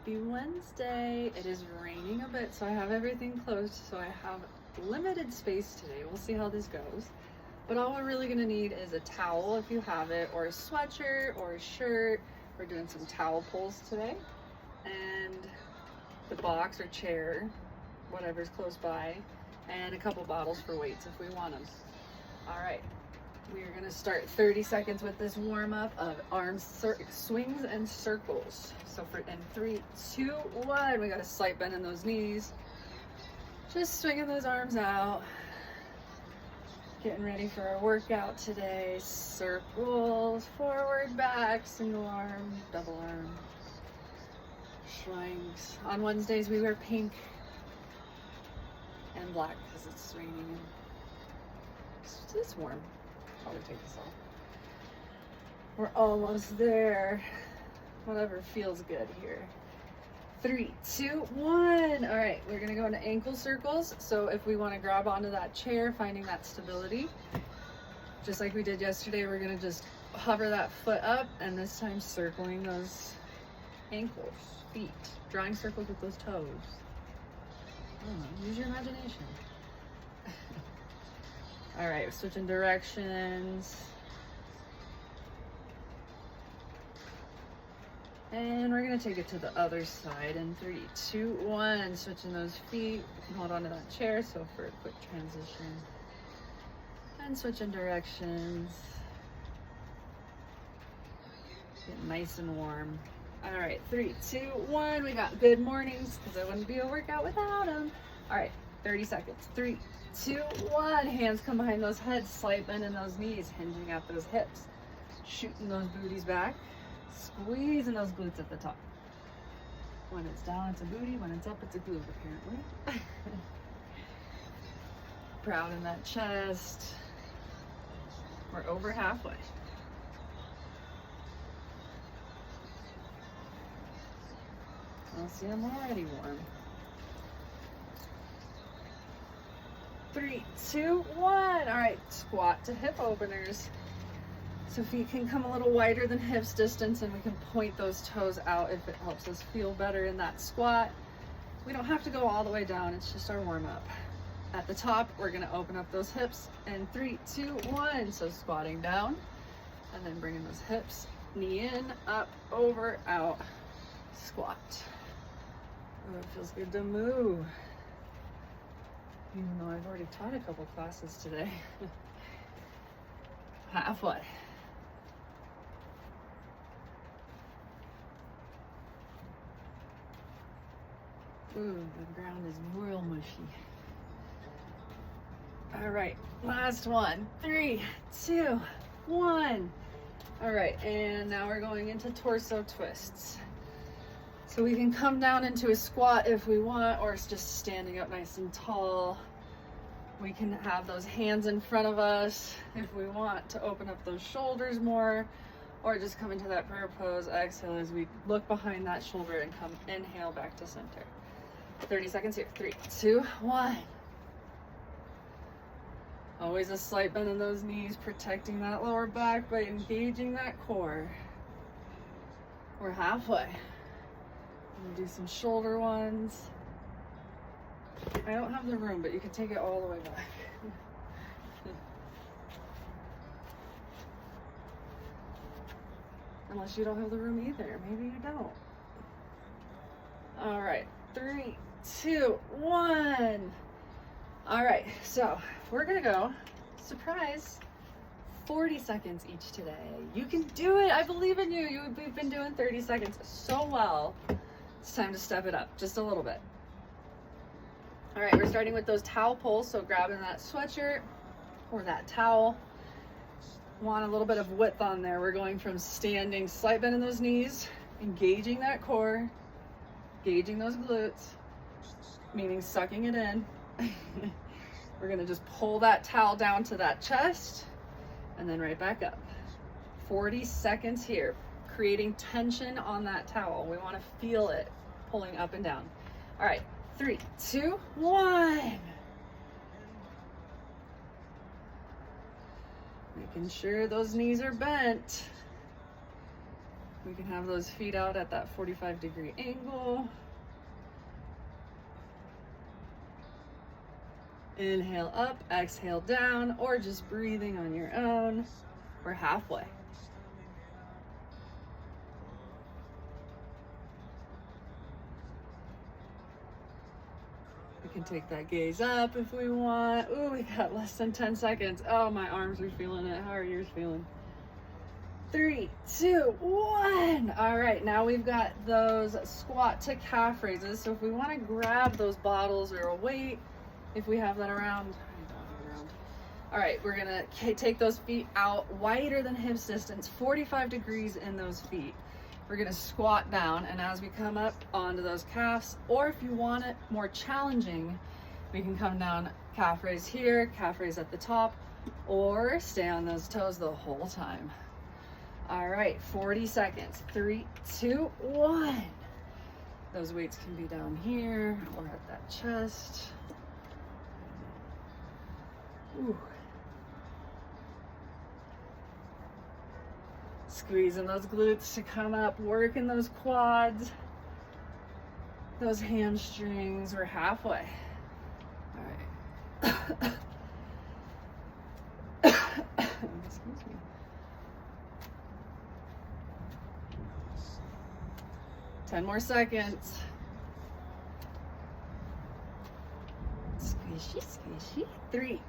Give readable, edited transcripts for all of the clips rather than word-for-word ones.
Happy Wednesday. It is raining a bit, so I have everything closed, so I have limited space today. We'll see how this goes. But all we're really gonna need is a towel if you have it, or a sweatshirt or a shirt. We're doing some towel pulls today. And the box or chair, whatever's close by, and a couple bottles for weights if we want them. All right. We are gonna start 30 seconds with this warm up of arm swings and circles. So in 3, 2, 1, we got a slight bend in those knees. Just swinging those arms out. Getting ready for our workout today. Circles, forward, back, single arm, double arm. Swings. On Wednesdays we wear pink and black because it's raining and it's warm. Probably take this off. We're almost there. Whatever feels good here. 3, 2, 1. All right, we're gonna go into ankle circles. So if we want to grab onto that chair, finding that stability, just like we did yesterday, we're gonna just hover that foot up, and this time circling those ankles, feet, drawing circles with those toes. I don't know, use your imagination. All right, switching directions. And we're gonna take it to the other side in 3, 2, 1. Switching those feet. You can hold onto that chair, so for a quick transition. And switching directions. Get nice and warm. All right, 3, 2, 1. We got good mornings, because it wouldn't be a workout without them. All right, 30 seconds. 3, 2, 1. Hands come behind those heads, slight bend in those knees, hinging out those hips, shooting those booties back, squeezing those glutes at the top. When it's down, it's a booty. When it's up, it's a glute, apparently. Proud in that chest. We're over halfway. I'll see, I'm already warm. 3, 2, 1. All right, squat to hip openers. So feet can come a little wider than hips distance, and we can point those toes out if it helps us feel better in that squat. We don't have to go all the way down. It's just our warm up. At the top, we're gonna open up those hips in 3, 2, 1. So squatting down and then bringing those hips, knee in, up, over, out, squat. Oh, it feels good to move. Even though I've already taught a couple classes today. Halfway. Ooh, the ground is real mushy. All right, last one. 3, 2, 1. All right, and now we're going into torso twists. So we can come down into a squat if we want, or it's just standing up nice and tall. We can have those hands in front of us if we want to open up those shoulders more, or just come into that prayer pose. Exhale as we look behind that shoulder and come inhale back to center. 30 seconds here. 3, 2, 1. Always a slight bend in those knees, protecting that lower back by engaging that core. We're halfway. Do some shoulder ones. I don't have the room, but you can take it all the way back. Unless you don't have the room either. Maybe you don't. All right, 3, 2, 1. All right, so we're gonna go, surprise, 40 seconds each today. You can do it. I believe in you. You've been doing 30 seconds so well. It's time to step it up just a little bit. All right, we're starting with those towel pulls. So grabbing that sweatshirt or that towel. Want a little bit of width on there. We're going from standing, slight bend in those knees, engaging that core, engaging those glutes, meaning sucking it in. We're gonna just pull that towel down to that chest and then right back up. 40 seconds here. Creating tension on that towel. We want to feel it pulling up and down. All right, 3, 2, 1. Making sure those knees are bent. We can have those feet out at that 45-degree angle. Inhale up, exhale down, or just breathing on your own. We're halfway. We can take that gaze up if we want. Ooh, we got less than 10 seconds. Oh, my arms are feeling it. How are yours feeling? 3, 2, 1. All right, now we've got those squat to calf raises. So if we want to grab those bottles or a weight, if we have that around, all right, we're gonna take those feet out wider than hips distance, 45 degrees in those feet. We're gonna squat down, and as we come up onto those calves, or if you want it more challenging, we can come down, calf raise here, calf raise at the top, or stay on those toes the whole time. All right, 40 seconds. 3, 2, 1. Those weights can be down here or at that chest. Ooh. Squeezing those glutes to come up, working those quads, those hamstrings. We're halfway. All right. Excuse me. Ten more seconds. Squishy, squishy. 3,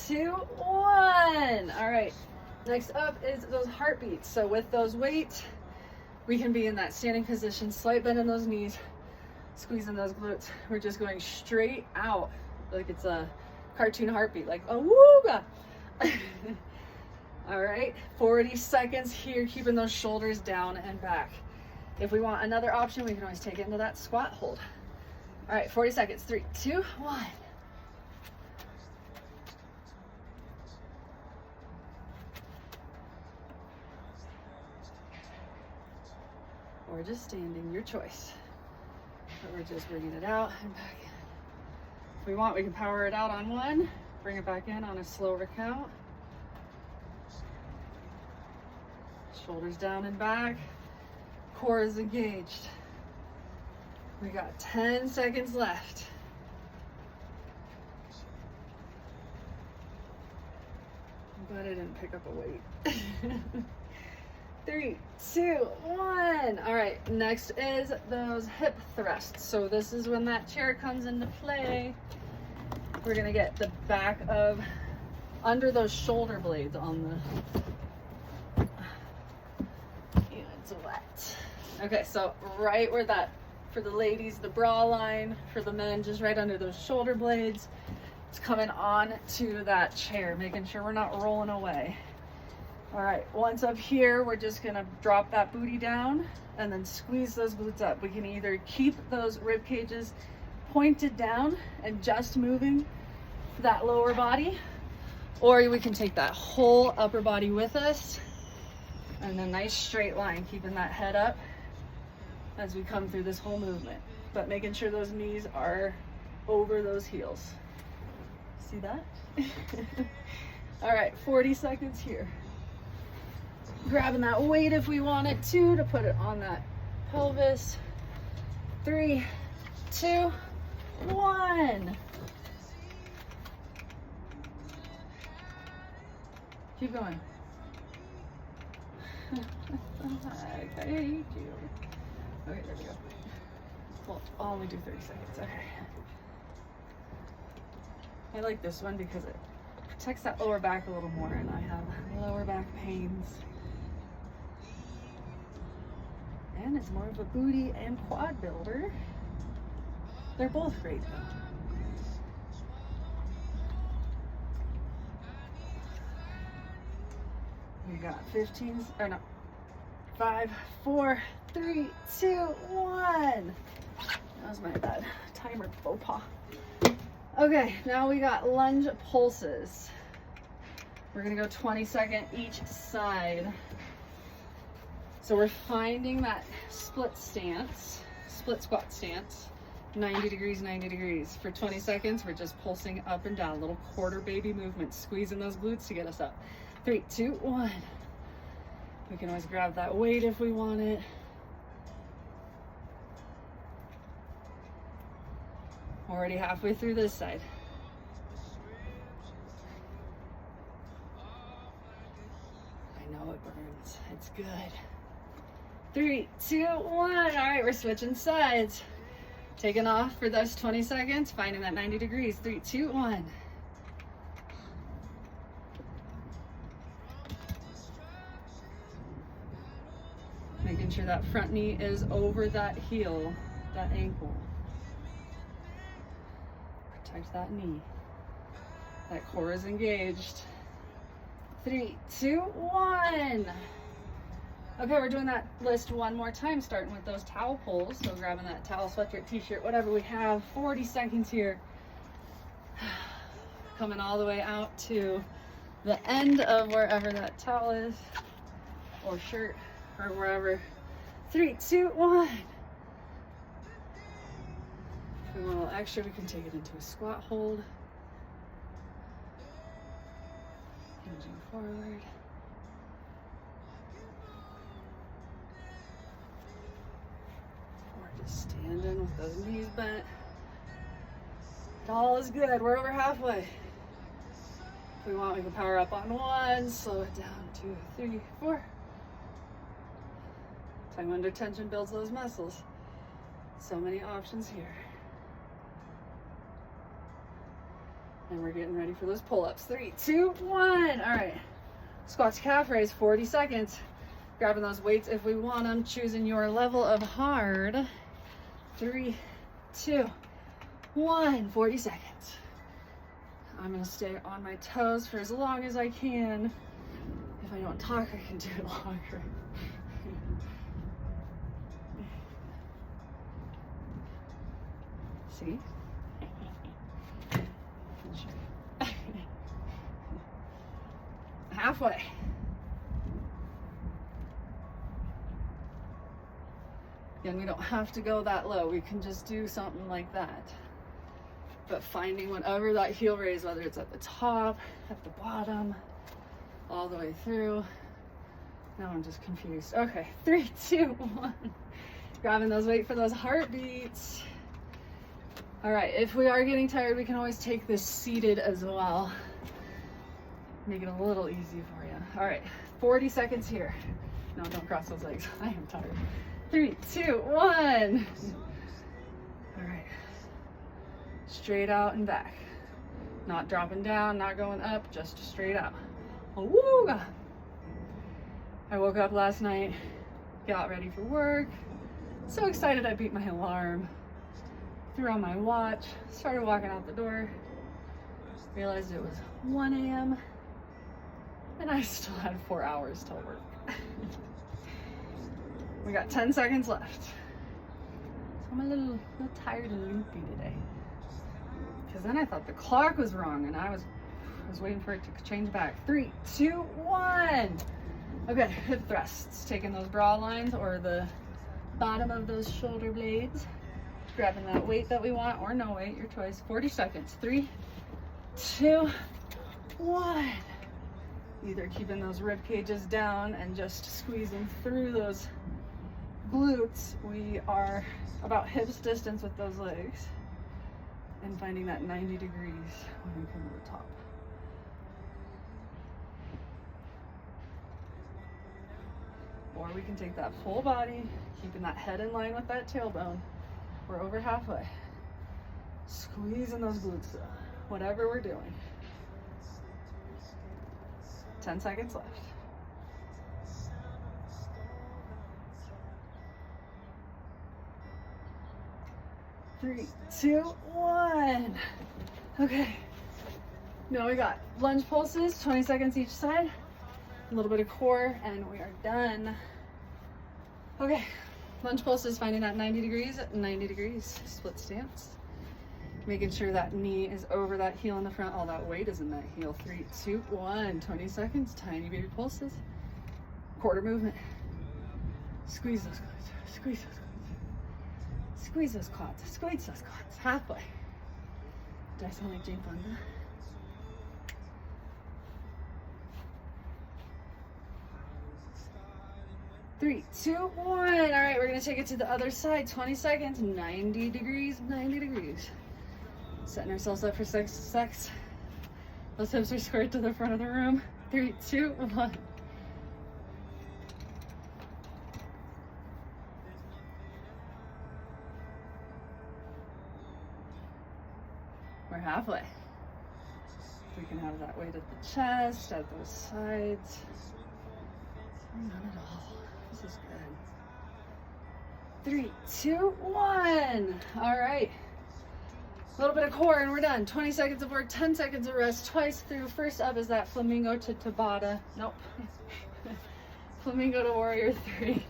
2, 1. All right. Next up is those heartbeats. So with those weights, we can be in that standing position, slight bend in those knees, squeezing those glutes. We're just going straight out like it's a cartoon heartbeat, like a wooga. All right, 40 seconds here, keeping those shoulders down and back. If we want another option, we can always take it into that squat hold. All right, 40 seconds. 3, 2, 1. Or just standing, your choice. But we're just bringing it out and back in. If we want, we can power it out on one, bring it back in on a slower count. Shoulders down and back, core is engaged. We got 10 seconds left. I'm glad I didn't pick up a weight. 3, 2, 1. All right, next is those hip thrusts. So this is when that chair comes into play. We're gonna get the back of under those shoulder blades on the, it's wet. Okay, so right where that, for the ladies, the bra line, for the men, just right under those shoulder blades. It's coming on to that chair, making sure we're not rolling away. All right, once up here, we're just gonna drop that booty down and then squeeze those glutes up. We can either keep those rib cages pointed down and just moving that lower body, or we can take that whole upper body with us and a nice straight line, keeping that head up as we come through this whole movement, but making sure those knees are over those heels. See that? All right, 40 seconds here. Grabbing that weight if we wanted to put it on that pelvis. 3, 2, 1. Keep going. I hate you. Okay, there we go. Well, I'll only do 30 seconds. Okay. I like this one because it protects that lower back a little more, and I have lower back pains. And it's more of a booty and quad builder. They're both great though. We got 5, 4, 3, 2, 1. That was my bad timer faux pas. Okay, now we got lunge pulses. We're gonna go 20-second each side. So we're finding that split stance, split squat stance, 90 degrees, 90 degrees. For 20 seconds, we're just pulsing up and down, little quarter baby movements, squeezing those glutes to get us up. 3, 2, 1. We can always grab that weight if we want it. Already halfway through this side. I know it burns. It's good. 3, 2, 1. All right, we're switching sides. Taking off for those 20 seconds, finding that 90 degrees. 3, 2, 1. Making sure that front knee is over that heel, that ankle. Protect that knee. That core is engaged. 3, 2, 1. Okay, we're doing that list one more time, starting with those towel pulls. So grabbing that towel, sweatshirt, t-shirt, whatever we have. 40 seconds here. Coming all the way out to the end of wherever that towel is, or shirt, or wherever. 3, 2, 1. If we want a little extra, we can take it into a squat hold. Hinging forward. Or just standing with those knees bent. It all is good. We're over halfway. If we want, we can power up on 1, slow it down, 2, 3, 4. Time under tension builds those muscles. So many options here. And we're getting ready for those pull-ups. 3, 2, 1. All right. Squat to calf raise, 40 seconds. Grabbing those weights if we want them. Choosing your level of hard. 3, 2, 1. 40 seconds. I'm going to stay on my toes for as long as I can. If I don't talk, I can do it longer. See? Halfway. Again, we don't have to go that low. We can just do something like that. But finding whatever that heel raise, whether it's at the top, at the bottom, all the way through. Now I'm just confused. Okay, 3, 2, 1. Grabbing those weight for those heartbeats. All right, if we are getting tired, we can always take this seated as well. Make it a little easy for you. All right, 40 seconds here. No, don't cross those legs. I am tired. 3, 2, 1. All right. Straight out and back. Not dropping down, not going up, just straight out. Woo! I woke up last night, got ready for work. So excited I beat my alarm. Threw on my watch, started walking out the door. Realized it was 1 a.m. and I still had 4 hours till work. We got 10 seconds left. So I'm a little tired and loopy today. Because then I thought the clock was wrong and I was waiting for it to change back. 3, 2, 1. Okay, hip thrusts. Taking those bra lines or the bottom of those shoulder blades. Grabbing that weight that we want or no weight, your choice. 40 seconds. 3, 2, 1. Either keeping those rib cages down and just squeezing through those glutes. We are about hips distance with those legs. And finding that 90 degrees when we come to the top. Or we can take that full body, keeping that head in line with that tailbone. We're over halfway. Squeezing those glutes, whatever we're doing. 10 seconds left. Three, 2, 1. Okay. Now we got lunge pulses, 20 seconds each side. A little bit of core, and we are done. Okay. Lunge pulses, finding that 90 degrees at 90 degrees. Split stance. Making sure that knee is over that heel in the front. All that weight is in that heel. 3, 2, 1. 20 seconds. Tiny baby pulses. Quarter movement. Squeeze those glutes. Squeeze those glutes. Squeeze those quads. Squeeze those quads. Halfway. Do I sound like Jane Fonda? 3, 2, 1. All right, we're gonna take it to the other side. 20 seconds, 90 degrees, 90 degrees. Setting ourselves up for success. Those hips are squared to the front of the room. 3, 2, 1. We're halfway. We can have that weight at the chest, at those sides. None at all. This is good. 3, 2, 1. All right. A little bit of core and we're done. 20 seconds of work, 10 seconds of rest, twice through. First up is that flamingo to Tabata. Nope. Flamingo to warrior 3.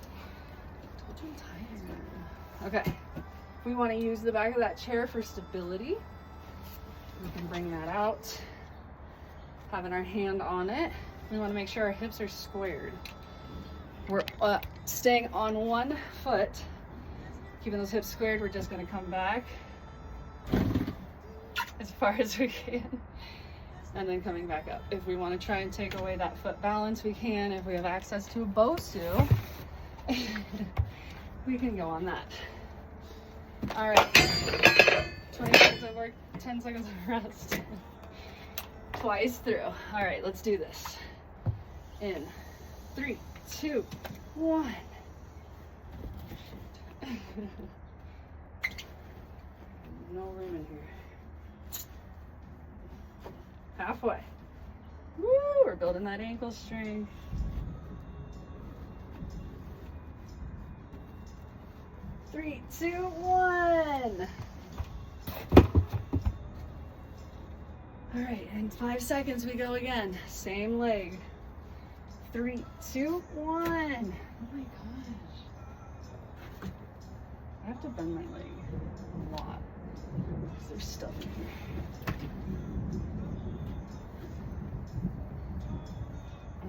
Okay. We want to use the back of that chair for stability. We can bring that out. Having our hand on it. We want to make sure our hips are squared. We're staying on one foot. Keeping those hips squared, we're just going to come back as far as we can. And then coming back up. If we want to try and take away that foot balance, we can. If we have access to a Bosu, we can go on that. All right. 20 seconds of work, 10 seconds of rest. Twice through. All right, let's do this. In 3, 2, 1. No room in here. Halfway. Woo, we're building that ankle strength. Three, 2, 1. All right, in 5 seconds we go again. Same leg. 3, 2, 1. Oh my gosh. I have to bend my leg a lot because there's stuff in here.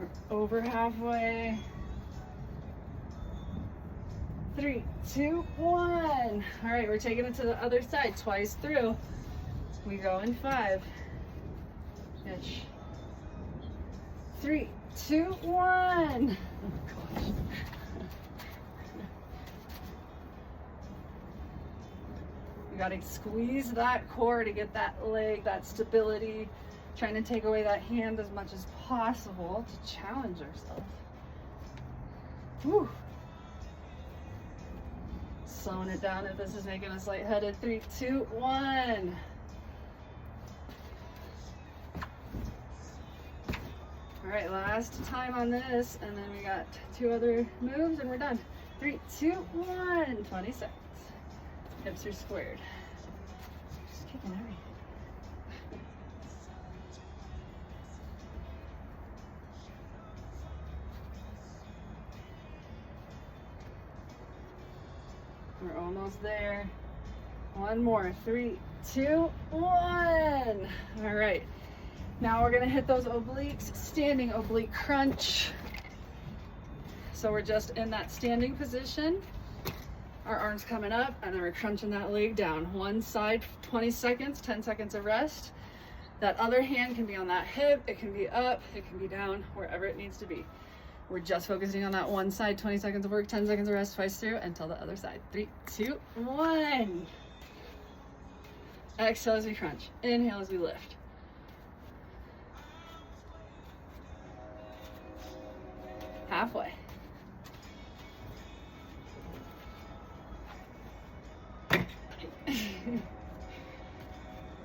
We're over halfway. 3, 2, 1. All right, we're taking it to the other side, twice through. We go in 5. Ish. 3, 2, 1. Oh gosh. You gotta squeeze that core to get that leg, that stability. Trying to take away that hand as much as possible to challenge ourselves. Whew. Slowing it down if this is making us lightheaded. 3, 2, 1. All right, last time on this, and then we got 2 other moves and we're done. 3, 2, 1. 20 seconds. Hips are squared. Just kicking everything. We're almost there. One more. 3, 2, 1. All right. Now we're gonna hit those obliques, standing oblique crunch. So we're just in that standing position. Our arms coming up and then we're crunching that leg down. One side, 20 seconds, 10 seconds of rest. That other hand can be on that hip, it can be up, it can be down, wherever it needs to be. We're just focusing on that one side, 20 seconds of work, 10 seconds of rest, twice through until the other side. 3, 2, 1. Exhale as we crunch. Inhale as we lift. Halfway.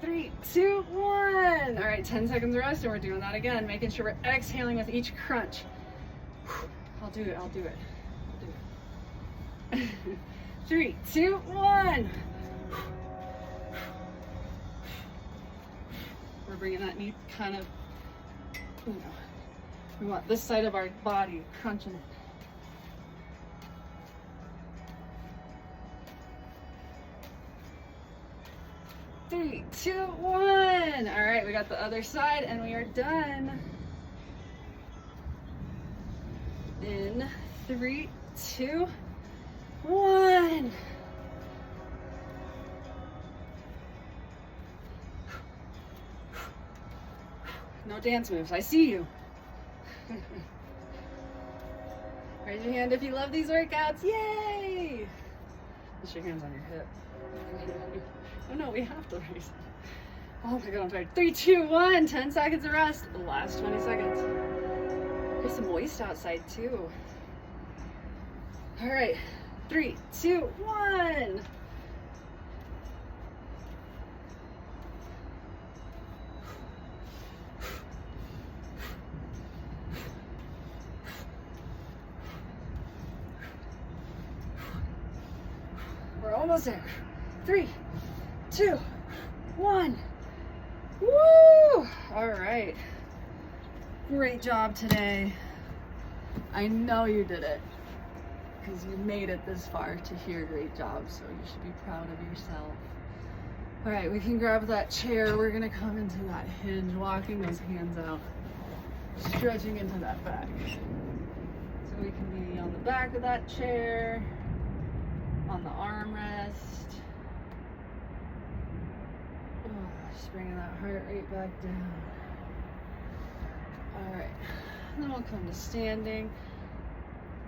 3, 2, 1. All right, 10 seconds rest, and we're doing that again, making sure we're exhaling with each crunch. I'll do it, I'll do it. 3, 2, 1. We're bringing that knee kind of, you know, we want this side of our body crunching it. Three, 2, 1. All right, we got the other side and we are done. In 3, 2, 1. No dance moves. I see you. All Raise your hand if you love these workouts. Yay! Put your hands on your hip. Oh no, we have to raise them. Oh my god, I'm tired. 3, 2, 1. 10 seconds of rest. The last 20 seconds. It's moist outside too. All right. 3, 2, 1. We're almost there. 3, 2, 1. Woo! All right. Great job today. I know you did it because you made it this far to hear great job, so you should be proud of yourself. All right, we can grab that chair. We're gonna come into that hinge, walking those hands out, stretching into that back. So we can be on the back of that chair, on the armrest. Just bringing that heart rate back down. All right, and then we'll come to standing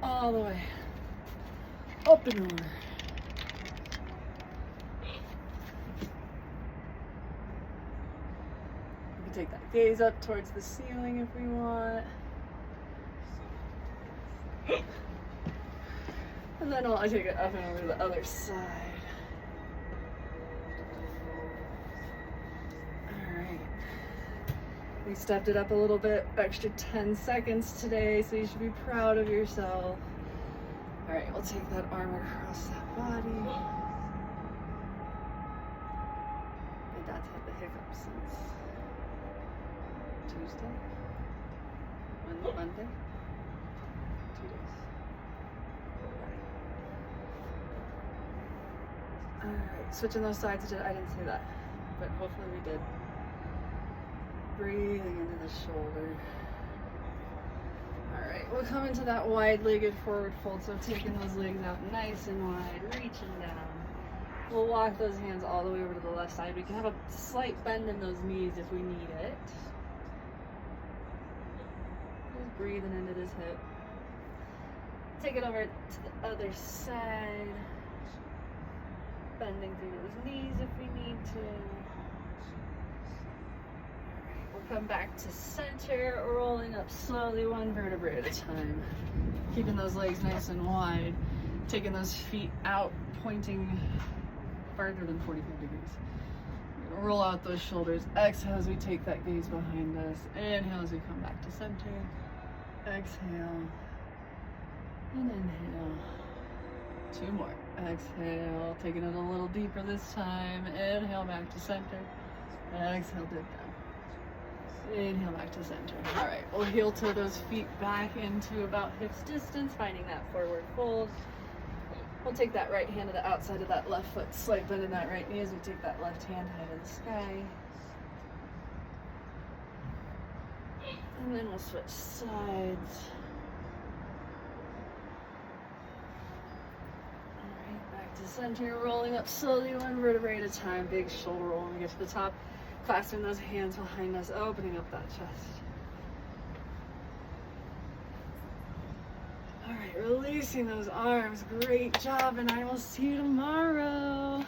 all the way up and over. We can take that gaze up towards the ceiling if we want. And then I'll take it up and over to the other side. We stepped it up a little bit, extra 10 seconds today, so you should be proud of yourself. All right, we'll take that arm across that body. My dad's had the hiccups since Tuesday, Monday, 2 days. All right, switching those sides, I didn't say that, but hopefully we did. Breathing into the shoulder. All right, we'll come into that wide-legged forward fold. So taking those legs out nice and wide, reaching down. We'll walk those hands all the way over to the left side. We can have a slight bend in those knees if we need it. Just breathing into this hip. Take it over to the other side. Bending through those knees if we need to. Come back to center, rolling up slowly, one vertebrae at a time. Keeping those legs nice and wide. Taking those feet out, pointing farther than 45 degrees. Roll out those shoulders. Exhale as we take that gaze behind us. Inhale as we come back to center. Exhale. And inhale. 2 more. Exhale. Taking it a little deeper this time. Inhale back to center. Exhale, dip down. Inhale back to center. All right, we'll heel toe those feet back into about hips distance, finding that forward fold. We'll take that right hand to the outside of that left foot, slight bend in that right knee as we take that left hand high to the sky. And then we'll switch sides. All right, back to center, rolling up slowly, one vertebrae at a time. Big shoulder roll when we get to the top. Clasping those hands behind us, opening up that chest. All right, releasing those arms. Great job, and I will see you tomorrow.